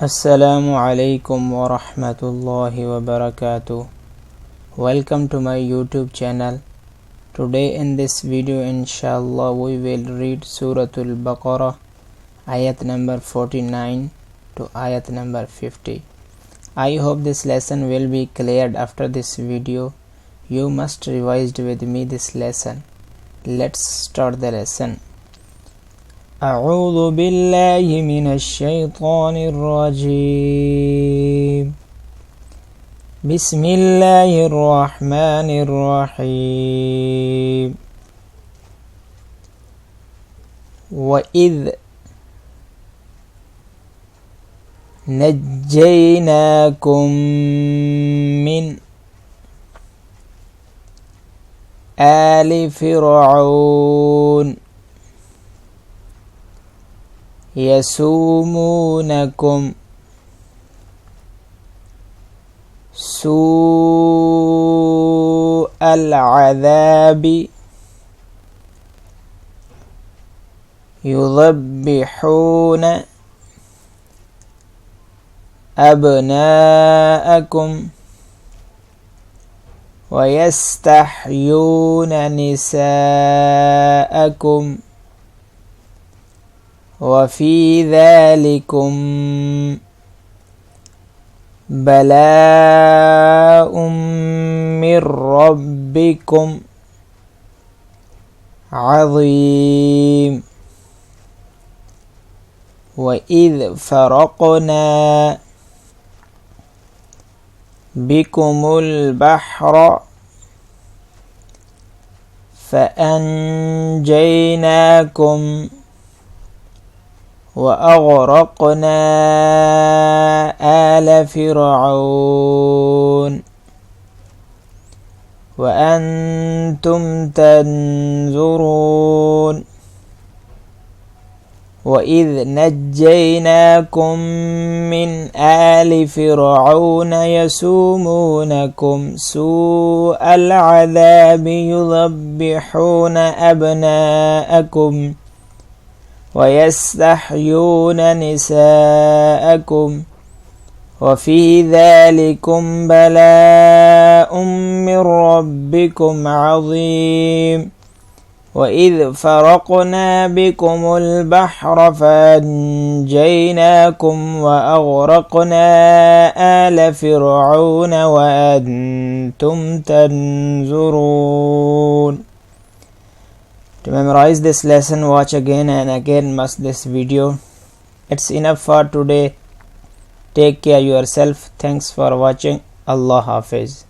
Assalamu alaikum wa rahmatullahi wa barakatuh. Welcome to my YouTube channel. Today in this video inshallah we will read Surah al-Baqarah ayat number 49 to ayat number 50. I hope this lesson will be cleared after this video. You must revise with me this lesson. Let's start the lesson. أعوذ بالله من الشيطان الرجيم بسم الله الرحمن الرحيم وإذ نجيناكم من آل فرعون يسومونكم سوء العذاب يذبحون أبناءكم ويستحيون نساءكم وفي ذلكم بلاء من ربكم عظيم وإذ فرقنا بكم البحر فأنجيناكم وأغرقنا آل فرعون وأنتم تنظرون وإذ نجيناكم من آل فرعون يسومونكم سوء العذاب يذبحون أبناءكم ويستحيون نساءكم وفي ذلكم بلاء من ربكم عظيم وإذ فرقنا بكم البحر فأنجيناكم وأغرقنا آل فرعون وأنتم تنظرون. To memorize this lesson, watch again and again must this video. It's enough for today. Take care yourself. Thanks for watching. Allah Hafiz.